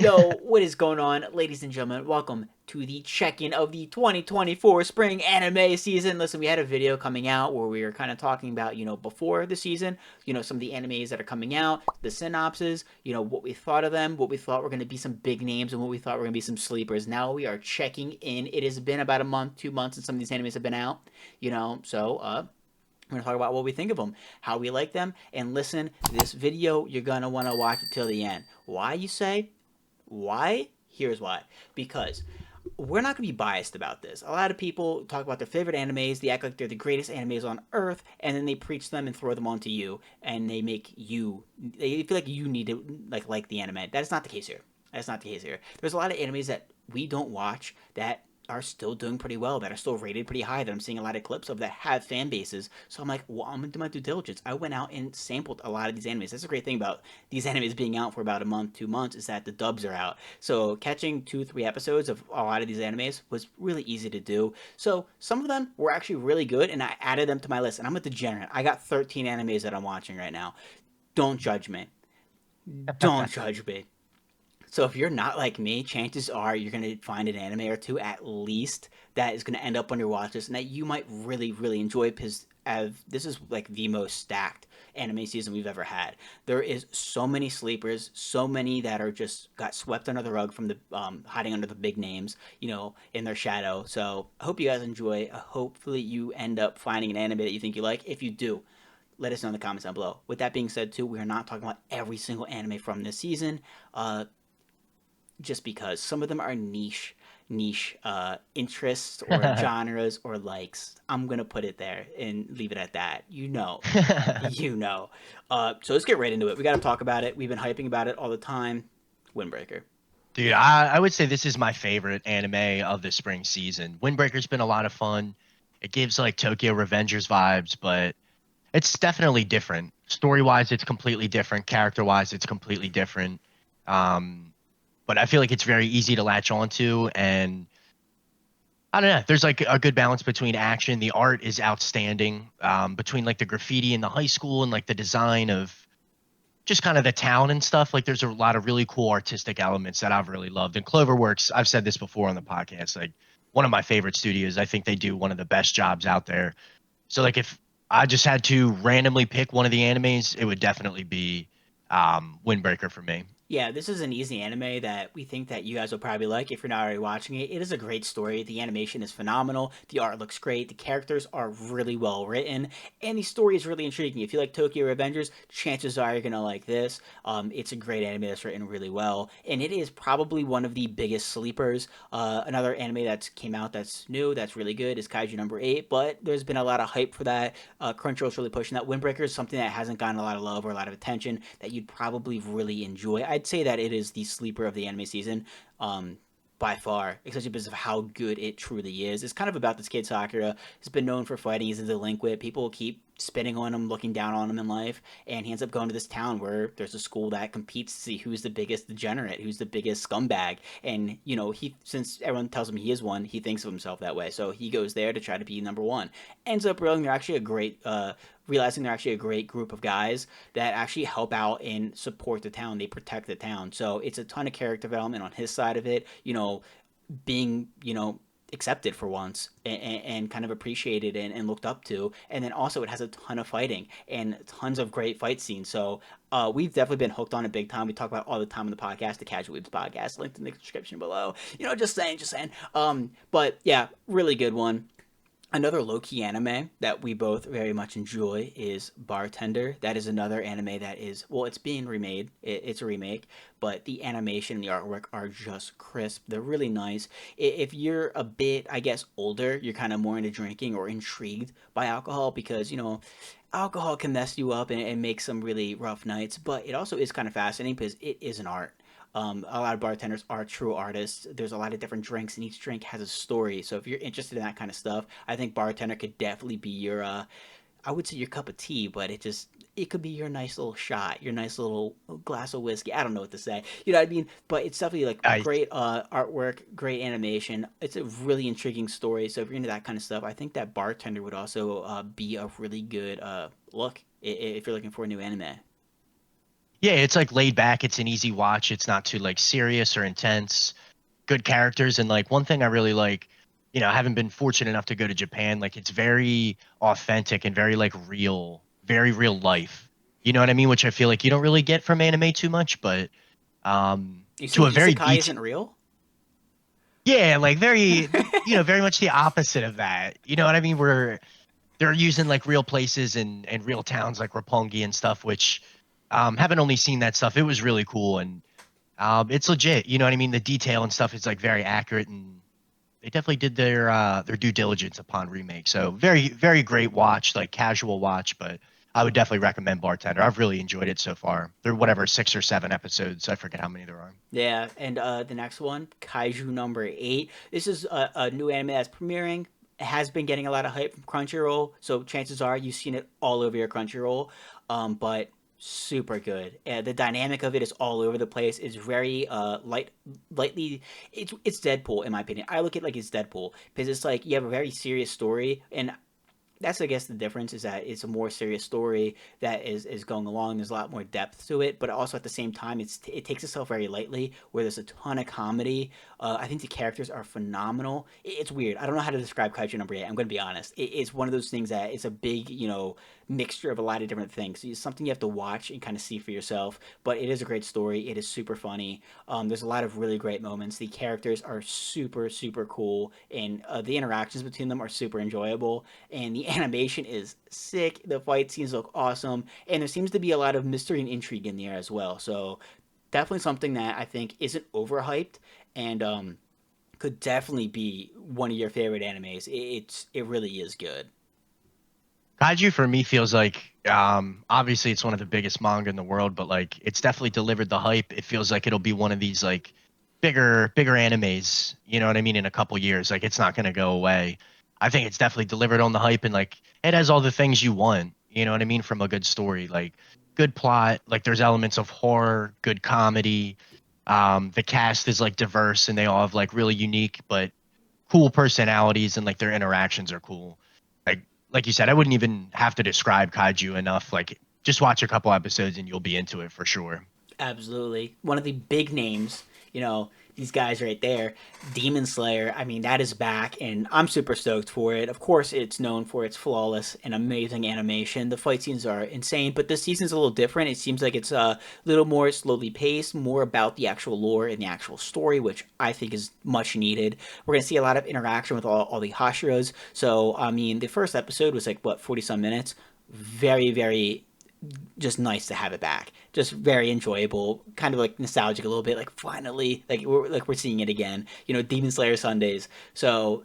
Yo, what is going on, ladies and gentlemen? Welcome to the check-in of the 2024 spring anime season. Listen, we had a video coming out where we were kind of talking about, before the season, some of the animes that are coming out, the synopses, what we thought of them, what we thought were going to be some big names, and what we thought were going to be some sleepers. Now we are checking in. It has been about a month, 2 months since some of these animes have been out, so we're going to talk about what we think of them, how we like them, and listen, this video, you're going to want to watch it till the end. Why, you say? Why? Here's why. Because we're not going to be biased about this. A lot of people talk about their favorite animes, they act like they're the greatest animes on earth, and then they preach them and throw them onto you, and they feel like you need to like the anime. That is not the case here. That's not the case here. There's a lot of animes that we don't watch that are still doing pretty well, that are still rated pretty high, that I'm seeing a lot of clips of that have fan bases. So I'm like, well, I'm gonna do my due diligence. I went out and sampled a lot of these animes. That's a great thing about these animes being out for about a month, 2 months, is that the dubs are out. So catching 2, 3 episodes of a lot of these animes was really easy to do. So some of them were actually really good, and I added them to my list. And I'm a degenerate. I got 13 animes that I'm watching right now. Don't judge me. Don't judge me. So if you're not like me, chances are you're gonna find an anime or two at least that is gonna end up on your watch list and that you might really, really enjoy because this is like the most stacked anime season we've ever had. There is so many sleepers, so many that are just got swept under the rug from the hiding under the big names, in their shadow. So I hope you guys enjoy. Hopefully you end up finding an anime that you think you like. If you do, let us know in the comments down below. With that being said, too, we are not talking about every single anime from this season. Just because some of them are niche interests or genres or likes. I'm gonna put it there and leave it at that. You know. So let's get right into it. We got to talk about it. We've been hyping about it all the time. Windbreaker. Dude, I would say this is my favorite anime of the spring season. Windbreaker's been a lot of fun. It gives like Tokyo Revengers vibes, but it's definitely different. Story-wise, it's completely different. Character-wise, it's completely different. Um, but I feel like it's very easy to latch onto, and I don't know. There's like a good balance between action. The art is outstanding. Between like the graffiti in the high school and like the design of just kind of the town and stuff. Like there's a lot of really cool artistic elements that I've really loved. And Cloverworks, I've said this before on the podcast, like one of my favorite studios. I think they do one of the best jobs out there. So like if I just had to randomly pick one of the animes, it would definitely be Windbreaker for me. Yeah, this is an easy anime that we think that you guys will probably like if you're not already watching it. It is a great story. The animation is phenomenal. The art looks great. The characters are really well written, and the story is really intriguing. If you like Tokyo Revengers, chances are you're gonna like this. It's a great anime that's written really well, and it is probably one of the biggest sleepers. Another anime that's came out that's new, that's really good, is Kaiju number 8. But there's been a lot of hype for that. Crunchyroll's really pushing that. Windbreaker is something that hasn't gotten a lot of love or a lot of attention that you'd probably really enjoy. I'd say that it is the sleeper of the anime season. By far, especially because of how good it truly is. It's kind of about this kid Sakura. He's been known for fighting. He's a delinquent. People keep spitting on him, looking down on him in life, and he ends up going to this town where there's a school that competes to see who's the biggest degenerate, who's the biggest scumbag. And he since everyone tells him he is one, he thinks of himself that way. So he goes there to try to be number one. Ends up realizing they're actually a great group of guys that actually help out and support the town. They protect the town. So it's a ton of character development on his side of it. Being accepted for once and kind of appreciated and looked up to. And then also it has a ton of fighting and tons of great fight scenes. So we've definitely been hooked on it big time. We talk about it all the time on the podcast, the Casual Weebs podcast, linked in the description below. Just saying, just saying. But yeah, really good one. Another low key anime that we both very much enjoy is Bartender. That is another anime that is, well, it's being remade. It's a remake, but the animation and the artwork are just crisp. They're really nice. If you're a bit, I guess, older, you're kind of more into drinking or intrigued by alcohol because, alcohol can mess you up and make some really rough nights, but it also is kind of fascinating because it is an art. A lot of bartenders are true artists. There's a lot of different drinks, and each drink has a story. So if you're interested in that kind of stuff, I think bartender could definitely be your, I would say your cup of tea, but it could be your nice little shot, your nice little glass of whiskey. I don't know what to say. You know what I mean? But it's definitely like I great artwork, great animation. It's a really intriguing story. So if you're into that kind of stuff, I think that bartender would also be a really good look if you're looking for a new anime. Yeah, it's like laid back. It's an easy watch. It's not too like serious or intense. Good characters, and like one thing I really like, I haven't been fortunate enough to go to Japan. Like it's very authentic and very like real, very real life. You know what I mean? Which I feel like you don't really get from anime too much, but You say to a very isekai detailed. isn't real? Yeah, like very much the opposite of that. You know what I mean? Where they're using like real places and real towns like Roppongi and stuff, which haven't only seen that stuff. It was really cool and it's legit. You know what I mean? The detail and stuff is like very accurate and they definitely did their due diligence upon remake. So very, very great watch, like casual watch, but I would definitely recommend Bartender. I've really enjoyed it so far. There are whatever 6 or 7 episodes. I forget how many there are. Yeah, and the next one, Kaiju number 8. This is a new anime that's premiering. It has been getting a lot of hype from Crunchyroll, so chances are you've seen it all over your Crunchyroll. But super good. The dynamic of it is all over the place. It's very lightly. It's Deadpool in my opinion. I look at it like it's Deadpool because it's like you have a very serious story, and that's I guess the difference is that it's a more serious story that is going along. There's a lot more depth to it, but also at the same time, it takes itself very lightly. Where there's a ton of comedy. I think the characters are phenomenal. It's weird. I don't know how to describe Kaiju number 8. I'm going to be honest. It's one of those things that it's a big mixture of a lot of different things. It's something you have to watch and kind of see for yourself. But it is a great story. It is super funny. There's a lot of really great moments. The characters are super super cool, and the interactions between them are super enjoyable, and the animation is sick. The fight scenes look awesome, and there seems to be a lot of mystery and intrigue in there as well. So definitely something that I think isn't overhyped and could definitely be one of your favorite animes. It really is good. Kaiju for me feels like obviously it's one of the biggest manga in the world, but like it's definitely delivered the hype. It feels like it'll be one of these like bigger animes, you know what I mean, in a couple years. Like it's not gonna go away. I think it's definitely delivered on the hype and like it has all the things you want, you know what I mean, from a good story. Like good plot, like there's elements of horror, good comedy. The cast is like diverse and they all have like really unique but cool personalities and like their interactions are cool. Like like you said, I wouldn't even have to describe Kaiju enough. Like just watch a couple episodes and you'll be into it for sure. Absolutely. One of the big names, these guys right there, Demon Slayer. I mean, that is back, and I'm super stoked for it. Of course, it's known for its flawless and amazing animation. The fight scenes are insane, but this season's a little different. It seems like it's a little more slowly paced, more about the actual lore and the actual story, which I think is much needed. We're going to see a lot of interaction with all the Hashiras. So, I mean, the first episode was like, what, 40 some minutes? Very, very just nice to have it back. Just very enjoyable, kind of like nostalgic a little bit. Like finally, like we're seeing it again. Demon Slayer Sundays. So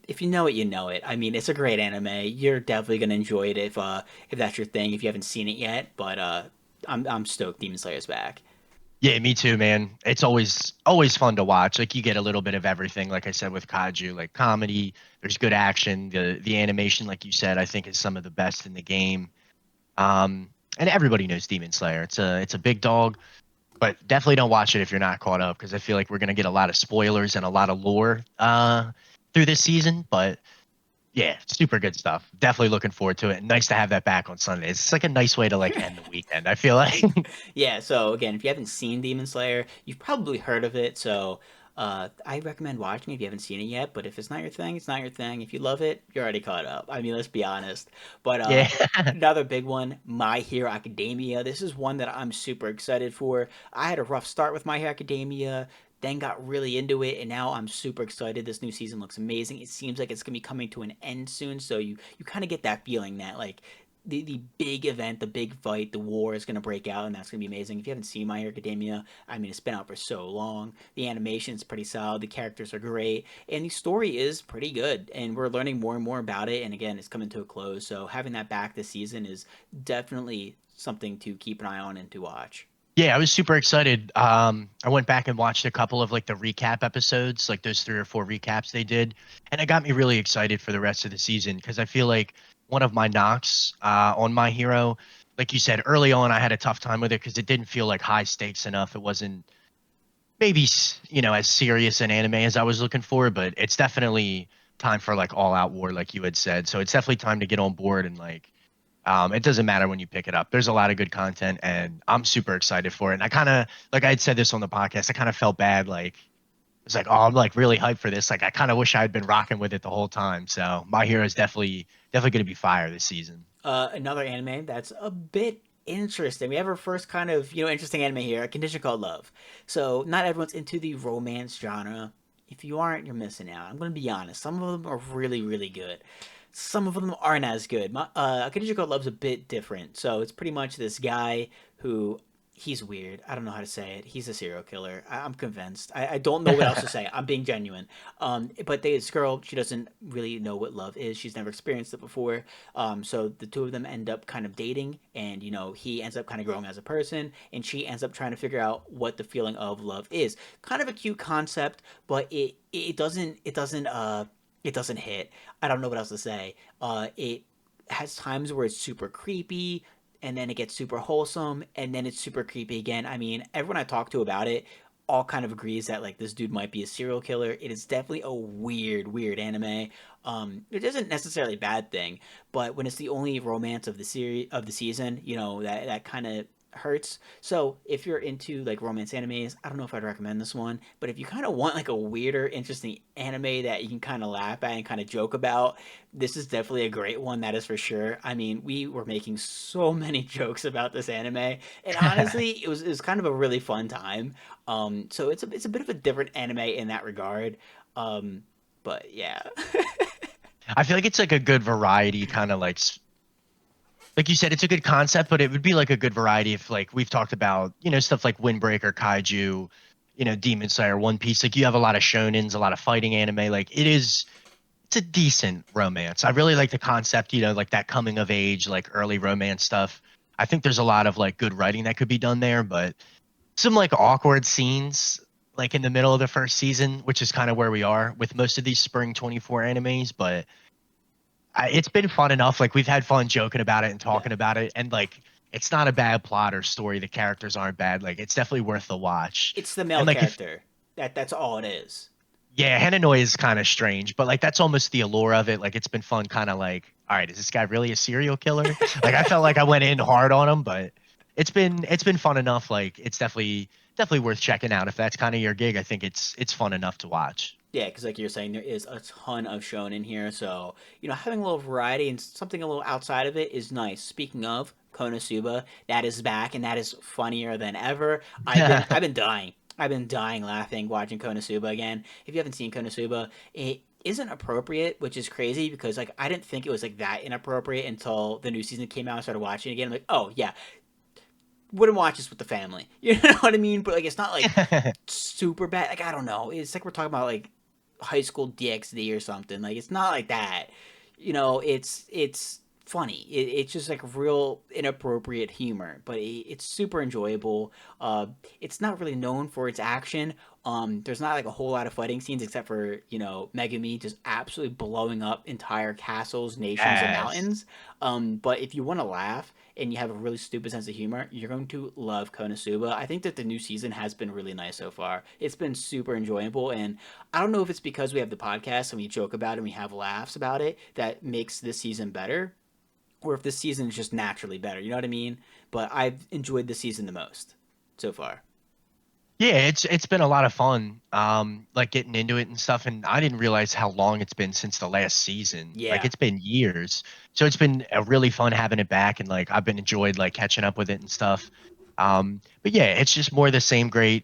if you know it, you know it. I mean, it's a great anime. You're definitely gonna enjoy it if that's your thing. If you haven't seen it yet, but I'm stoked Demon Slayer's back. Yeah, me too, man. It's always fun to watch. Like you get a little bit of everything, like I said with Kaiju, like comedy, there's good action. The animation, like you said, I think is some of the best in the game. And everybody knows Demon Slayer. It's a big dog, but definitely don't watch it if you're not caught up because I feel like we're gonna get a lot of spoilers and a lot of lore through this season. But yeah, super good stuff. Definitely looking forward to it. Nice to have that back on Sunday. It's like a nice way to like end the weekend. I feel like. Yeah, so again, if you haven't seen Demon Slayer, you've probably heard of it. So I recommend watching it if you haven't seen it yet. But if it's not your thing, it's not your thing. If you love it, you're already caught up. I mean, let's be honest. But Yeah. another big one, My Hero Academia. This is one that I'm super excited for. I had a rough start with My Hero Academia, then got really into it, and now I'm super excited. This new season looks amazing. It seems like it's gonna be coming to an end soon, so you kind of get that feeling that like the big event, the big fight, the war is going to break out, and that's going to be amazing. If you haven't seen My Hero Academia, I mean, it's been out for so long. The animation is pretty solid, the characters are great, and the story is pretty good. And we're learning more and more about it. And again, it's coming to a close, so having that back this season is definitely something to keep an eye on and to watch. Yeah, I was super excited. I went back and watched a couple of like the recap episodes, like those 3 or 4 recaps they did, and it got me really excited for the rest of the season because I feel like one of my knocks on My Hero, like you said early on, I had a tough time with it because it didn't feel like high stakes enough. It wasn't maybe as serious an anime as I was looking for, but it's definitely time for like all out war, like you had said. So it's definitely time to get on board and like It doesn't matter when you pick it up. There's a lot of good content, and I'm super excited for it. And I kind of, like I had said this on the podcast, I kind of felt bad. Like, it's like, oh, I'm like really hyped for this. Like, I kind of wish I had been rocking with it the whole time. So, My Hero is definitely going to be fire this season. Another anime that's a bit interesting. We have our first kind of interesting anime here, a condition called love. So not everyone's into the romance genre. If you aren't, you're missing out. I'm gonna be honest. Some of them are really really good. Some of them aren't as good. A condition called love's a bit different. So it's pretty much this guy who he's weird. I don't know how to say it. He's a serial killer. I'm convinced. I don't know what else to say. I'm being genuine. But this girl, she doesn't really know what love is. She's never experienced it before. So the two of them end up kind of dating, and he ends up kind of growing as a person, and she ends up trying to figure out what the feeling of love is. Kind of a cute concept, but it doesn't hit. I don't know what else to say. It has times where it's super creepy, and then it gets super wholesome, and then it's super creepy again. I mean, everyone I talk to about it all kind of agrees that like this dude might be a serial killer. It is definitely a weird anime. It isn't necessarily a bad thing, but when it's the only romance of the series of the season, that kind of hurts. So if you're into like romance animes, I don't know if I'd recommend this one, but if you kind of want like a weirder, interesting anime that you can kind of laugh at and kind of joke about, this is definitely a great one. That is for sure. I mean, we were making so many jokes about this anime, and honestly, it was kind of a really fun time. So it's a bit of a different anime in that regard. Um, but yeah. I feel like it's like a good variety, kind of like you said, it's a good concept, but it would be like a good variety if like we've talked about, stuff like Windbreaker, Kaiju, Demon Slayer, One Piece. Like you have a lot of shonens, a lot of fighting anime. It's a decent romance. I really like the concept, like that coming of age, like early romance stuff. I think there's a lot of like good writing that could be done there, but some like awkward scenes like in the middle of the first season, which is kind of where we are with most of these spring 24 animes, but it's been fun enough. Like we've had fun joking about it and Yeah. talking about it, and like it's not a bad plot or story. The characters aren't bad. Like it's definitely worth the watch. It's the male And like if character. That's all it is. yeah, Hanoi is kind of strange, but like that's almost the allure of it. Like it's been fun, kind of like, all right, is this guy really a serial killer? Like I felt like I went in hard on him, but it's been fun enough. Like it's definitely worth checking out if that's kind of your gig. I think it's fun enough to watch. Yeah, because like you're saying, there is a ton of shown in here, so having a little variety and something a little outside of it is nice. Speaking of Konosuba, that is back and that is funnier than ever. I've been dying. I've been dying laughing watching Konosuba again. If you haven't seen Konosuba, it isn't appropriate, which is crazy because like I didn't think it was like that inappropriate until the new season came out and started watching it again. I'm like, oh yeah, wouldn't watch this with the family. You know what I mean? But like it's not like super bad. Like I don't know. It's like we're talking about like high school DxD or something. Like it's not like that. It's funny. It's just like real inappropriate humor, but it's super enjoyable. It's not really known for its action. There's not like a whole lot of fighting scenes except for Megumi just absolutely blowing up entire castles, nations, and Yes. mountains. But if you want to laugh and you have a really stupid sense of humor, you're going to love Konosuba. I think that the new season has been really nice so far. It's been super enjoyable, and I don't know if it's because we have the podcast and we joke about it and we have laughs about it that makes this season better, or if this season is just naturally better. You know what I mean? But I've enjoyed the season the most so far. Yeah, it's been a lot of fun, like getting into it and stuff. And I didn't realize how long it's been since the last season. Like Yeah. it's been years, so it's been a really fun having it back, and like I've been enjoyed like catching up with it and stuff. But yeah, it's just more the same great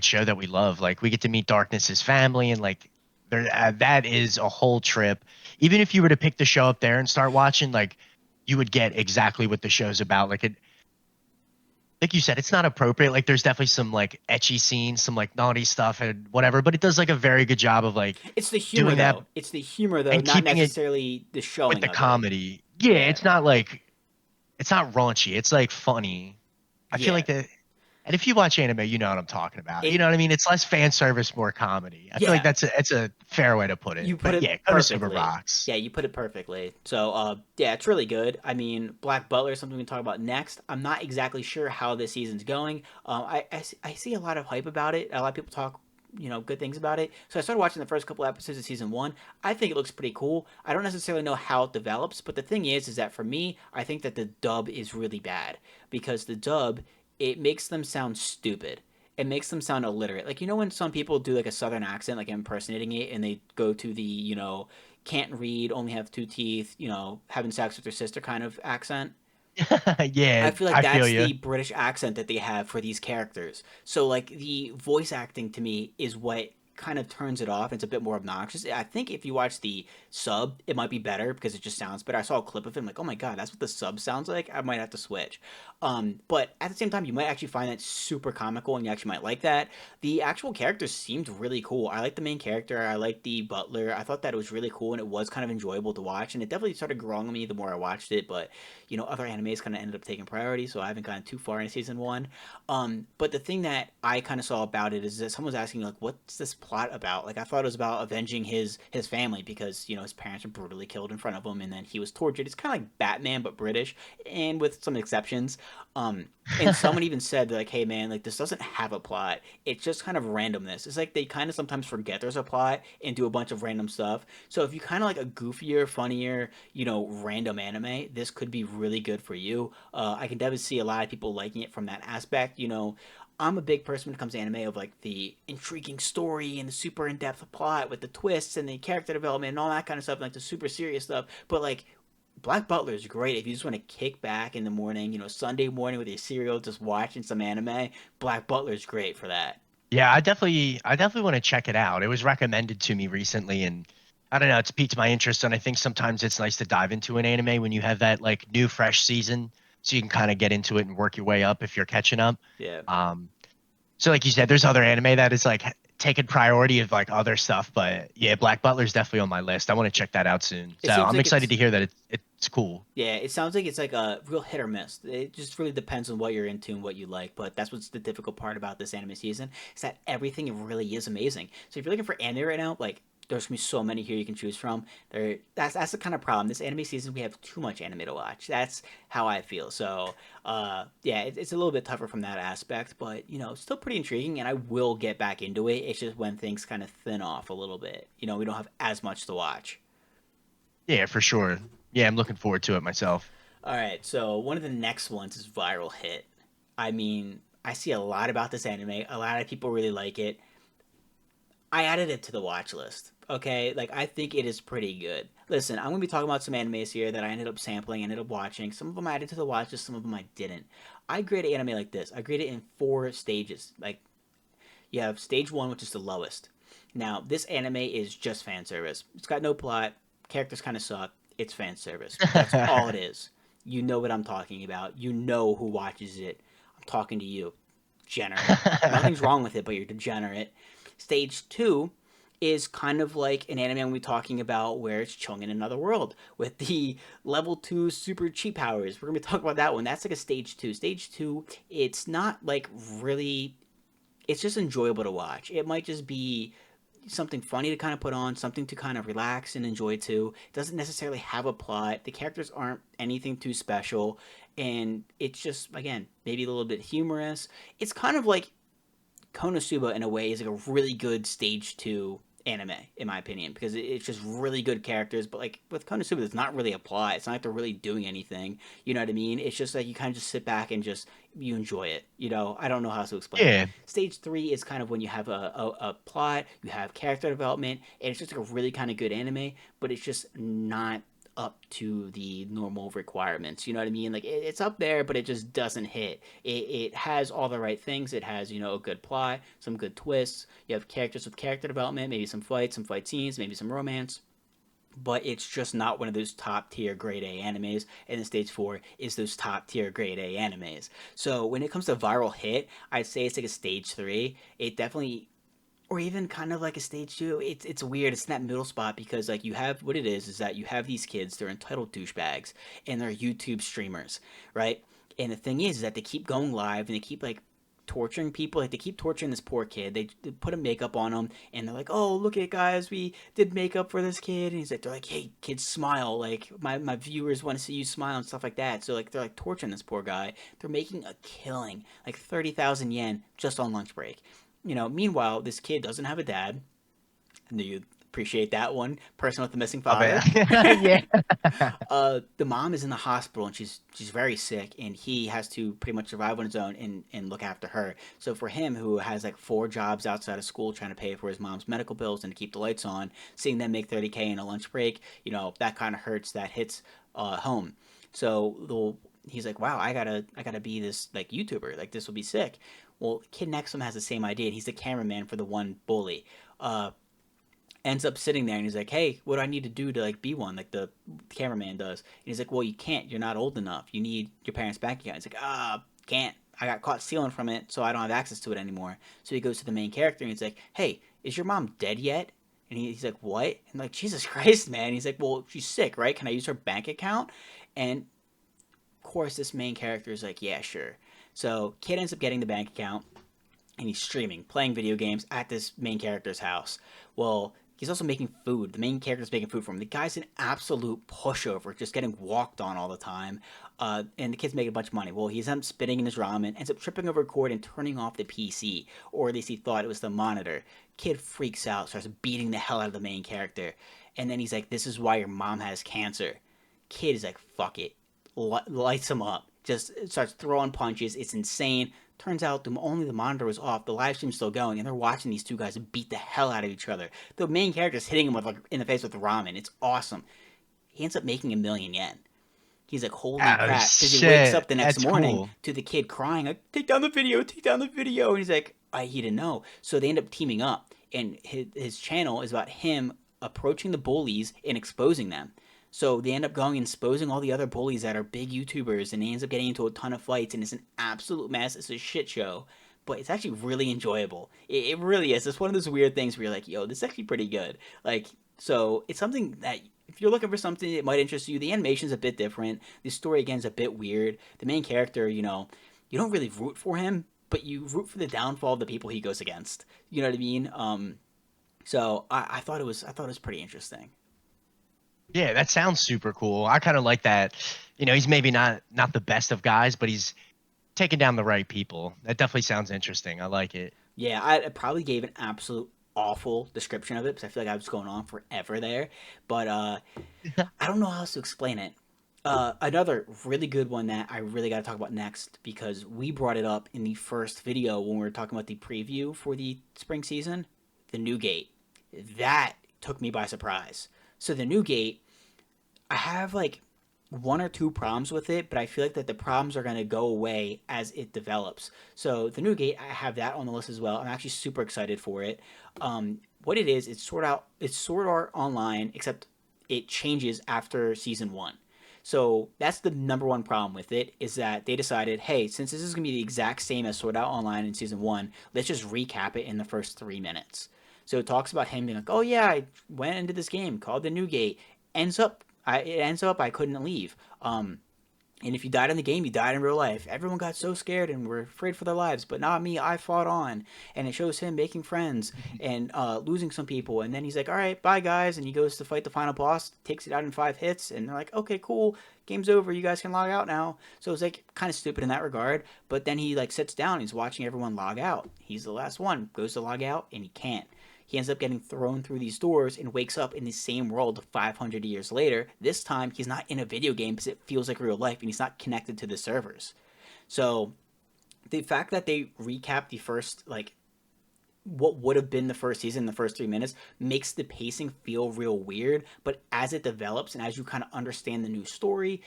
show that we love. Like we get to meet Darkness's family, and like that is a whole trip. Even if you were to pick the show up there and start watching, like you would get exactly what the show's about. Like you said, it's not appropriate. Like there's definitely some like etchy scenes, some like naughty stuff and whatever, but it does like a very good job of like It's the humor doing that though. It's the humor though, and not keeping it necessarily the with showing the of it. comedy. Yeah, Yeah. it's not raunchy. It's like funny. I feel Yeah. like and if you watch anime, you know what I'm talking about. You It know what I mean? It's less fan service, more comedy. I feel like yeah, it's a fair way to put it. you put But it yeah, Konosuba perfectly. rocks. Yeah, you put it perfectly. So, yeah, it's really good. I mean, Black Butler is something we can talk about next. I'm not exactly sure how this season's going. I see a lot of hype about it. A lot of people talk good things about it. So I started watching the first couple episodes of season one. I think it looks pretty cool. I don't necessarily know how it develops, but the thing is that for me, I think that the dub is really bad because the dub, it makes them sound stupid. It makes them sound illiterate. Like, when some people do like a southern accent, like impersonating it, and they go to the, can't read, only have two teeth, having sex with their sister kind of accent. Yeah, I feel like I feel that's you. the British accent that they have for these characters. So like the voice acting to me is what kind of turns it off. It's a bit more obnoxious. I think if you watch the sub, it might be better because it just sounds better. I saw a clip of it. I'm like, oh my god, that's what the sub sounds like. I might have to switch. But at the same time, you might actually find that super comical, and you actually might like that. The actual characters seemed really cool. I like the main character. I like the butler. I thought that it was really cool, and it was kind of enjoyable to watch. And it definitely started growing on me the more I watched it. But other animes kind of ended up taking priority, so I haven't gotten too far in season one. But the thing that I kind of saw about it is that someone was asking like, "What's this plot about?" Like, I thought it was about avenging his family because his parents were brutally killed in front of him, and then he was tortured. It's kind of like Batman but British, and with some exceptions. Um, and someone even said like, "Hey man, like this doesn't have a plot. It's just kind of randomness. It's like they kind of sometimes forget there's a plot and do a bunch of random stuff. So if you kind of like a goofier, funnier, random anime, this could be really good for you. I can definitely see a lot of people liking it from that aspect. I'm a big person when it comes to anime of like the intriguing story and the super in depth plot with the twists and the character development and all that kind of stuff, like the super serious stuff. But like Black Butler is great if you just want to kick back in the morning, Sunday morning with your cereal, just watching some anime. Black Butler is great for that. Yeah, I definitely want to check it out. It was recommended to me recently, and I don't know, it's piqued my interest. And I think sometimes it's nice to dive into an anime when you have that like new fresh season, so you can kind of get into it and work your way up if you're catching up. Yeah. Um, so like you said, there's other anime that is like taking priority of like other stuff, but yeah, Black Butler's definitely on my list. I want to check that out soon. It So seems I'm like excited it's to hear that it's cool. Yeah, it sounds like it's like a real hit or miss. It just really depends on what you're into and what you like. But that's what's the difficult part about this anime season is that everything really is amazing. So if you're looking for anime right now, like there's gonna be so many here you can choose from. That's the kind of problem. This anime season we have too much anime to watch. That's how I feel. So yeah, it's a little bit tougher from that aspect, but still pretty intriguing. And I will get back into it. It's just when things kind of thin off a little bit. We don't have as much to watch. Yeah, for sure. Yeah, I'm looking forward to it myself. All right, so one of the next ones is Viral Hit. I mean, I see a lot about this anime. A lot of people really like it. I added it to the watch list. Okay, like I think it is pretty good. Listen, I'm gonna be talking about some animes here that I ended up sampling, ended up watching. Some of them I added to the watch list, some of them I didn't. I grade anime like this. I grade it in four stages. Like you have stage one, which is the lowest. Now, this anime is just fan service. It's got no plot. Characters kind of suck. It's fan service. That's all it is. You know what I'm talking about. You know who watches it. I'm talking to you. Degenerate. Nothing's wrong with it, but you're degenerate. Stage two is kind of like an anime I'm going to be talking about where it's Chung in another world with the level 2 super cheap powers. We're going to be talking about that one. That's like a stage 2. Stage 2, it's not like really, it's just enjoyable to watch. It might just be something funny to kind of put on, something to kind of relax and enjoy too. It doesn't necessarily have a plot. The characters aren't anything too special. And it's just, again, maybe a little bit humorous. It's kind of like Konosuba in a way is like a really good stage two anime in my opinion because it's just really good characters. But like with Konosuba, there's not really a plot. It's not like they're really doing anything. You know what I mean? It's just like you kind of just sit back and just you enjoy it. I don't know how to explain it. Yeah, Stage three is kind of when you have a plot, you have character development, and it's just like a really kind of good anime. But it's just not up to the normal requirements. You know what I mean? Like it's up there, but it just doesn't hit. It has all the right things. It has a good plot, some good twists. You have characters with character development, maybe some fight scenes, maybe some romance. But it's just not one of those top tier grade A animes. And then stage four is those top tier grade A animes. So when it comes to viral hit, I'd say it's like a stage three. It definitely or even kind of like a stage two. It's weird. It's in that middle spot because like you have what it is that you have these kids. They're entitled douchebags and they're YouTube streamers, right? And the thing is that they keep going live and they keep like torturing people. Like they keep torturing this poor kid. They put a makeup on him and they're like, "Oh, look at it, guys, we did makeup for this kid." And they're like, "Hey, kids, smile. Like my viewers want to see you smile and stuff like that." So like they're like torturing this poor guy. They're making a killing, like 30,000 yen just on lunch break Meanwhile, this kid doesn't have a dad. Do you appreciate that one? Person with the missing I father. bet. Yeah. The mom is in the hospital and she's very sick, and he has to pretty much survive on his own and look after her. So for him, who has like four jobs outside of school trying to pay for his mom's medical bills and to keep the lights on, seeing them make 30K in a lunch break, that kind of hurts. That hits home. So he's like, wow, I gotta be this like YouTuber. Like this will be sick. Well, the kid next to him has the same idea. And he's the cameraman for the one bully. Ends up sitting there and he's like, hey, what do I need to do to like be one like the cameraman does? And he's like, well, you can't, you're not old enough, you need your parents' bank account. He's like, can't, I got caught stealing from it, so I don't have access to it anymore. So he goes to the main character and he's like, hey, is your mom dead yet? And he's like, what? And like, Jesus Christ, man. He's like, well, she's sick, right? Can I use her bank account? And of course this main character is like, yeah, sure. So kid ends up getting the bank account and he's streaming, playing video games at this main character's house. Well, he's also making food. The main character's making food for him. The guy's an absolute pushover, just getting walked on all the time. And the kid's making a bunch of money. Well, he's ends up spitting in his ramen, ends up tripping over a cord and turning off the PC, or at least he thought it was the monitor. Kid freaks out, starts beating the hell out of the main character, and then he's like, "This is why your mom has cancer." Kid is like, "Fuck it," lights him up, just starts throwing punches. It's insane. Turns out only the monitor was off. The live stream's still going, and they're watching these two guys beat the hell out of each other. The main character's hitting him with like in the face with ramen. It's awesome. He ends up making 1,000,000 yen. He's like, holy Oh crap, because he wakes up shit. the next That's morning cool. to the kid crying, like, take down the video, take down the video. And he's like, he didn't know. So they end up teaming up, and his channel is about him approaching the bullies and exposing them. So they end up going and exposing all the other bullies that are big YouTubers, and he ends up getting into a ton of fights, and it's an absolute mess. It's a shit show, but it's actually really enjoyable. It really is. It's one of those weird things where you're like, yo, this is actually pretty good. Like, so it's something that if you're looking for something that might interest you, the animation's a bit different. The story again is a bit weird. The main character, you don't really root for him, but you root for the downfall of the people he goes against. You know what I mean? So I thought it was pretty interesting. Yeah, that sounds super cool. I kind of like that. He's maybe not the best of guys, but he's taking down the right people. That definitely sounds interesting. I like it. Yeah, I probably gave an absolute awful description of it because I feel like I was going on forever there. But I don't know how else to explain it. Another really good one that I really got to talk about next because we brought it up in the first video when we were talking about the preview for the spring season, the new gate. That took me by surprise. So the new gate, I have like one or two problems with it, but I feel like that the problems are going to go away as it develops. So the new gate, I have that on the list as well. I'm actually super excited for it. What it is, it's Sword Art Online, except it changes after season one. So that's the number one problem with it is that they decided, hey, since this is going to be the exact same as Sword Art Online in season one, let's just recap it in the first 3 minutes. So it talks about him being like, oh yeah, I went into this game called the New Gate. It ends up I couldn't leave. And if you died in the game, you died in real life. Everyone got so scared and were afraid for their lives, but not me. I fought on, and it shows him making friends and losing some people. And then he's like, "All right, bye guys," and he goes to fight the final boss, takes it out in 5 hits, and they're like, "Okay, cool, game's over. You guys can log out now." So it's like kind of stupid in that regard. But then he like sits down, and he's watching everyone log out. He's the last one, goes to log out, and he can't. He ends up getting thrown through these doors and wakes up in the same world 500 years later. This time, he's not in a video game because it feels like real life and he's not connected to the servers. So, the fact that they recap the first, like, what would have been the first season, the first 3 minutes, makes the pacing feel real weird. But as it develops and as you kind of understand the new story,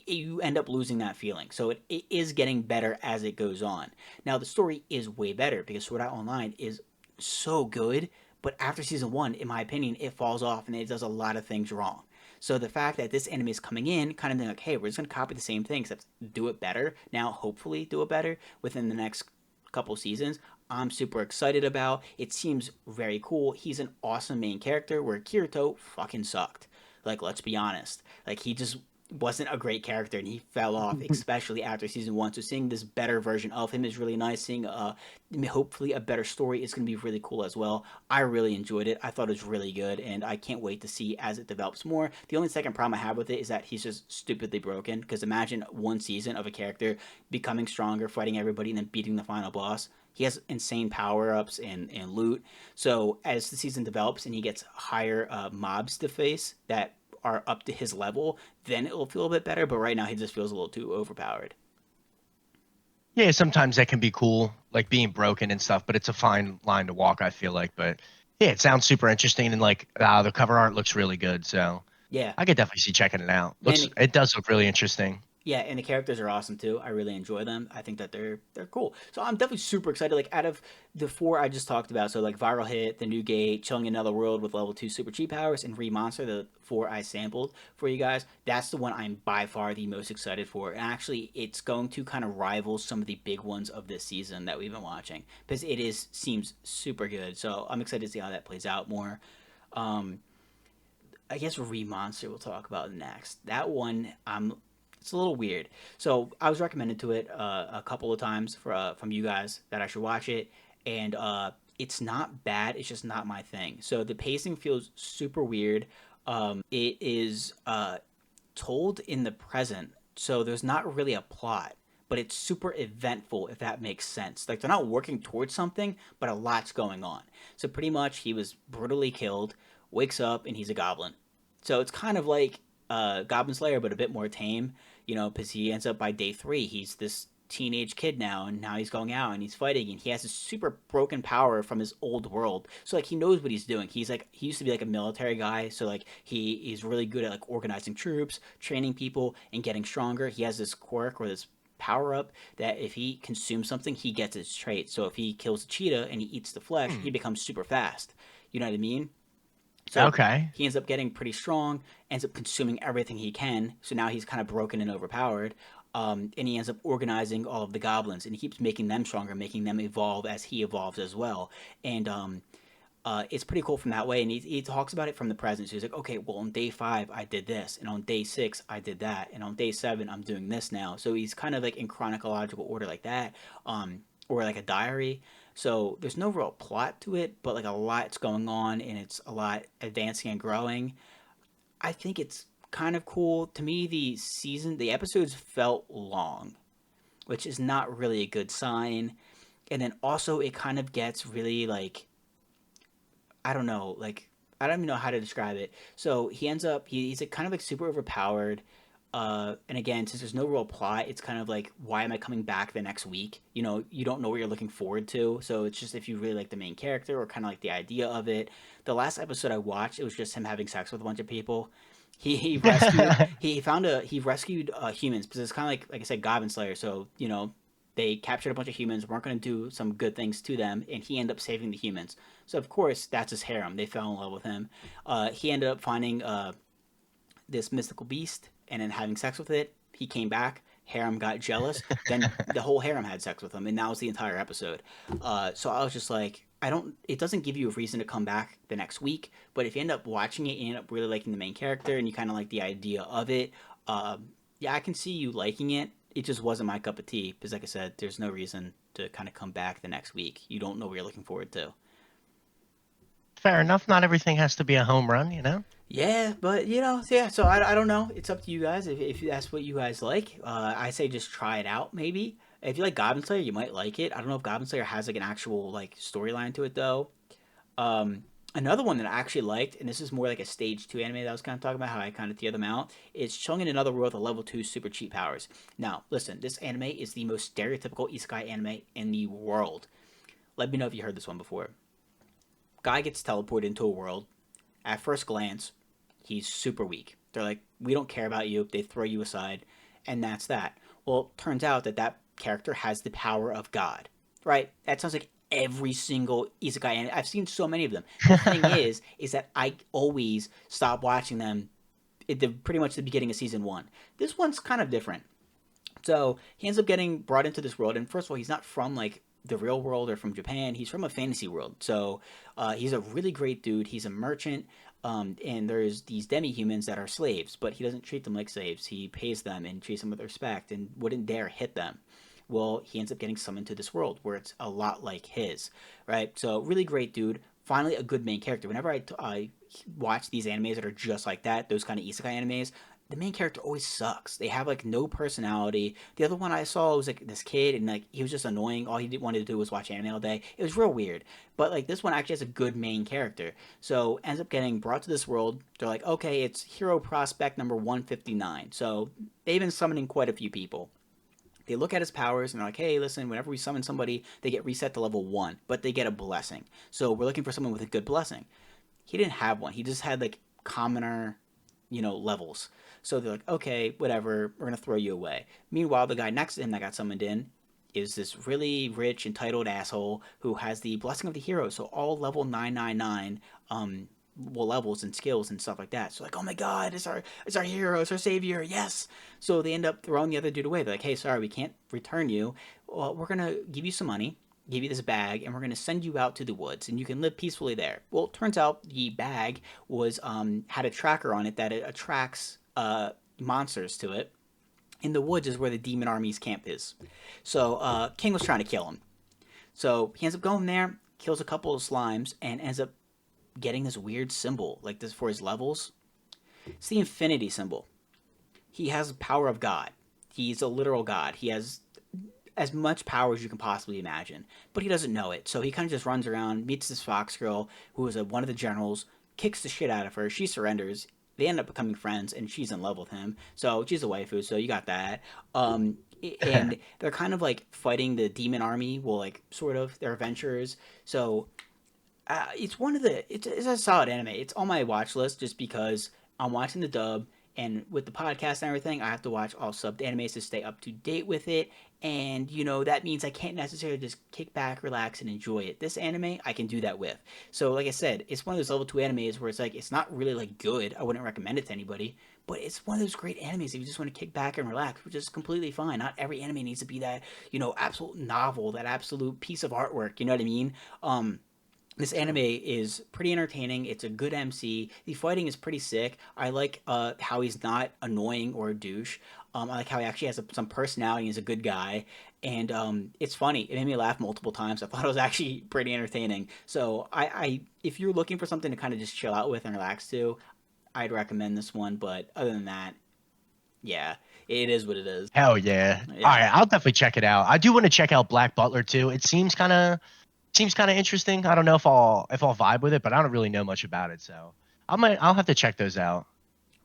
you end up losing that feeling. So it is getting better as it goes on. Now, the story is way better because Sword Art Online is so good, but after season one, in my opinion, it falls off and it does a lot of things wrong. So the fact that this anime is coming in, kind of being like, hey, we're just gonna copy the same thing except do it better. Now, hopefully, do it better within the next couple seasons. I'm super excited about. It seems very cool. He's an awesome main character where Kirito fucking sucked. Like, let's be honest. Like, he just wasn't a great character and he fell off, especially after season one. So seeing this better version of him is really nice. Seeing hopefully a better story is going to be really cool as well. I really enjoyed it. I thought it was really good, and I can't wait to see as it develops more. The only second problem I have with it is that he's just stupidly broken. Because imagine one season of a character becoming stronger, fighting everybody, and then beating the final boss. He has insane power ups and loot. So as the season develops and he gets higher mobs to face that are up to his level, then it'll feel a bit better. But right now he just feels a little too overpowered. Yeah, sometimes that can be cool, like being broken and stuff, but it's a fine line to walk, I feel like. But yeah, it sounds super interesting and like the cover art looks really good, so Yeah, I could definitely see checking it out. and It does look really interesting. yeah, and the characters are awesome too. I really enjoy them. I think that they're cool. So I'm definitely super excited. Like out of the four I just talked about, so like Viral Hit, The New Gate, Chilling Another World with level 2 super cheap powers, and Remonster, the four I sampled for you guys, that's the one I'm by far the most excited for. And actually it's going to kind of rival some of the big ones of this season that we've been watching. Because it is seems super good. So I'm excited to see how that plays out more. Um I guess Remonster we'll talk about next. That one, it's a little weird. So I was recommended to it a couple of times from you guys that I should watch it, and it's not bad. It's just not my thing. So the pacing feels super weird. It is told in the present, so there's not really a plot, but it's super eventful if that makes sense. Like they're not working towards something, but a lot's going on. So pretty much he was brutally killed, wakes up and he's a goblin. So it's kind of like Goblin Slayer, but a bit more tame, because he ends up by day 3, he's this teenage kid now, and now he's going out and he's fighting, and he has this super broken power from his old world. So like he knows what he's doing. He used to be like a military guy, so like he's really good at like organizing troops, training people, and getting stronger. He has this quirk or this power up that if he consumes something, he gets its trait. So if he kills a cheetah and he eats the flesh, Hmm. he becomes super fast. You know what I mean? So Okay. he ends up getting pretty strong, ends up consuming everything he can. So now he's kind of broken and overpowered. And he ends up organizing all of the goblins, and he keeps making them stronger, making them evolve as he evolves as well. And it's pretty cool from that way. And he talks about it from the present. So he's like, okay, well, on day 5, I did this. And on day 6, I did that. And on day 7, I'm doing this now. So he's kind of like in chronological order like that, or like a diary. So there's no real plot to it, but like a lot's going on and it's a lot advancing and growing. I think it's kind of cool. To me, the episodes felt long, which is not really a good sign. And then also, it kind of gets really like, I don't know, like I don't even know how to describe it. So he ends up he's like kind of like super overpowered. And again, since there's no real plot, it's kind of like, why am I coming back the next week? You don't know what you're looking forward to. So it's just if you really like the main character or kind of like the idea of it. The last episode I watched, it was just him having sex with a bunch of people. He rescued humans because it's kind of like I said, Goblin Slayer. So they captured a bunch of humans, weren't going to do some good things to them, and he ended up saving the humans. So of course that's his harem. They fell in love with him. He ended up finding this mystical beast and then having sex with it. He came back. Harem got jealous. Then the whole harem had sex with him, and that was the entire episode. So I was just like, I don't. It doesn't give you a reason to come back the next week. But if you end up watching it, you end up really liking the main character, and you kind of like the idea of it. Yeah, I can see you liking it. It just wasn't my cup of tea because, like I said, there's no reason to kind of come back the next week. You don't know what you're looking forward to. Fair enough. Not everything has to be a home run, you know? Yeah, but yeah. So I don't know. It's up to you guys if that's what you guys like. I say just try it out. Maybe if you like Goblin Slayer, you might like it. I don't know if Goblin Slayer has like an actual like storyline to it though. Um, Another one that I actually liked, and this is more like a stage 2 anime that I was kind of talking about how I kind of tear them out. Is Chung in Another World with level 2 super cheap powers. Now, listen, this anime is the most stereotypical isekai anime in the world. Let me know if you heard this one before. Guy gets teleported into a world. At first glance, he's super weak. They're like, we don't care about you. They throw you aside, and that's that. Well, it turns out that that character has the power of God, right? That sounds like every single isekai, and I've seen so many of them. The thing is that I always stop watching them at pretty much the beginning of season 1. This one's kind of different. So he ends up getting brought into this world, and first of all, he's not from like the real world or from Japan. He's from a fantasy world. So he's a really great dude. He's a merchant, and there's these demi humans that are slaves, but he doesn't treat them like slaves. He pays them and treats them with respect and wouldn't dare hit them. Well, he ends up getting summoned to this world where it's a lot like his, right? So really great dude. Finally, a good main character. Whenever I watch these animes that are just like that, those kind of isekai animes, the main character always sucks. They have like no personality. The other one I saw was like this kid, and like he was just annoying. All he wanted to do was watch anime all day. It was real weird. But like this one actually has a good main character. So ends up getting brought to this world. They're like, okay, it's hero prospect number 159. So they've been summoning quite a few people. They look at his powers and they're like, hey, listen, whenever we summon somebody, they get reset to level 1, but they get a blessing. So we're looking for someone with a good blessing. He didn't have one. He just had like commoner, levels. So they're like, okay, whatever, we're gonna throw you away. Meanwhile, the guy next to him that got summoned in is this really rich, entitled asshole who has the blessing of the hero. So all level 999, levels and skills and stuff like that. So like, oh my god, it's our hero, it's our savior, yes. So they end up throwing the other dude away. They're like, hey, sorry, we can't return you. Well, we're gonna give you some money, give you this bag, and we're going to send you out to the woods, and you can live peacefully there. Well, it turns out the bag was had a tracker on it that it attracts monsters to it. In the woods is where the demon army's camp is. So King was trying to kill him. So he ends up going there, kills a couple of slimes, and ends up getting this weird symbol like this for his levels. It's the infinity symbol. He has the power of God. He's a literal god. He has as much power as you can possibly imagine, but he doesn't know it. So he kind of just runs around, meets this fox girl who is one of the generals, kicks the shit out of her. She surrenders. They end up becoming friends, and she's in love with him. So she's a waifu. So you got that. And they're kind of like fighting the demon army. Well, like sort of their adventures. So it's one of the it's a solid anime. It's on my watch list just because I'm watching the dub, and with the podcast and everything, I have to watch all subbed animes to stay up to date with it. And that means I can't necessarily just kick back, relax, and enjoy it. This anime I can do that with. So like I said, it's one of those level 2 animes where it's like it's not really like good. I wouldn't recommend it to anybody. But it's one of those great animes if you just want to kick back and relax, which is completely fine. Not every anime needs to be that, absolute novel, that absolute piece of artwork. You know what I mean? This anime is pretty entertaining. It's a good MC. The fighting is pretty sick. I like how he's not annoying or a douche. I like how he actually has some personality. He's a good guy, and it's funny. It made me laugh multiple times. I thought it was actually pretty entertaining. So if you're looking for something to kind of just chill out with and relax to, I'd recommend this one. But other than that, yeah, it is what it is. Hell yeah. All Yeah. right, I'll definitely check it out. I do want to check out Black Butler too. It seems kind of interesting. I don't know if I'll vibe with it, but I don't really know much about it, so I'll have to check those out.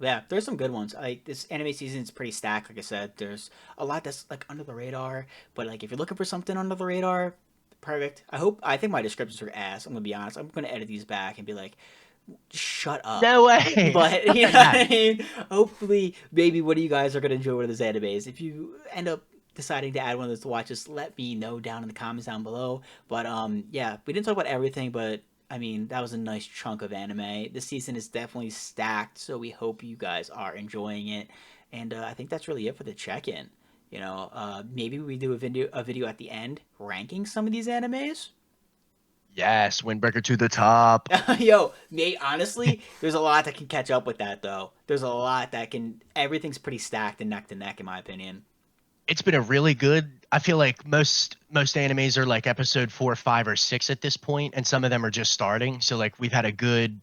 Yeah, there's some good ones. This anime season is pretty stacked. Like I said, there's a lot that's like under the radar. But like, if you're looking for something under the radar, perfect. I think my descriptions are ass. I'm gonna be honest. I'm gonna edit these back and be like, shut up. No way. But you know what Nah. I mean. Hopefully, maybe one of you guys are gonna enjoy one of those animes. If you end up deciding to add one of those to watch, just let me know down in the comments down below. But yeah, we didn't talk about everything, but I mean, that was a nice chunk of anime. This season is definitely stacked, so we hope you guys are enjoying it. And I think that's really it for the check-in. Maybe we do a video at the end ranking some of these animes. Yes, Windbreaker to the top. Yo, mate, honestly, there's a lot that can catch up with that, though. There's a lot that can. Everything's pretty stacked and neck to neck, in my opinion. It's been a really good. I feel like most animes are like episode 4, 5, or 6 at this point, and some of them are just starting. So like we've had a good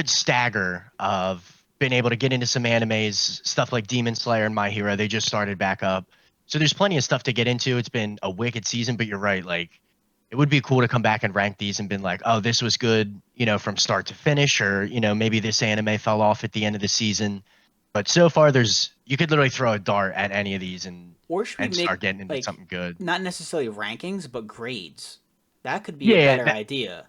stagger of been able to get into some animes, stuff like Demon Slayer and My Hero. They just started back up. So there's plenty of stuff to get into. It's been a wicked season, but you're right. Like it would be cool to come back and rank these and been like, oh, this was good, from start to finish, or, maybe this anime fell off at the end of the season. But so far you could literally throw a dart at any of these and Or should we and make start getting into like something good. not necessarily rankings, but grades? That could be a Yeah, better idea.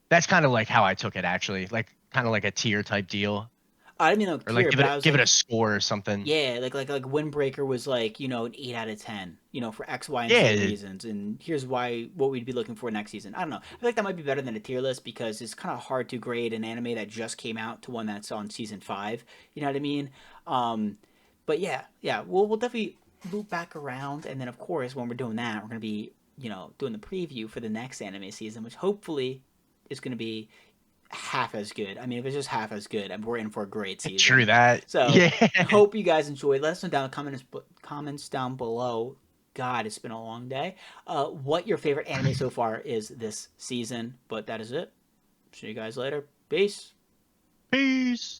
that's kind of like how I took it actually. Like kind of like a tier type deal. I didn't mean like Or like tier, but I was give it a like, score or something. yeah, like Windbreaker was like an 8 out of 10, for X, Y, and Z Yeah, reasons, and here's what we'd be looking for next season. I don't know. I feel like that might be better than a tier list because it's kind of hard to grade an anime that just came out to one that's on season 5. You know what I mean? Um, but yeah, we'll definitely loop back around, and then of course when we're doing that, we're gonna be doing the preview for the next anime season, which hopefully is gonna be half as good. I mean, if it's just half as good, we're in for a great true season. that. So Yeah. hope you guys enjoyed. Let us know down in the comments down below. God, it's been a long day. What your favorite anime so far is this season? But that is it. See you guys later. Peace. Peace.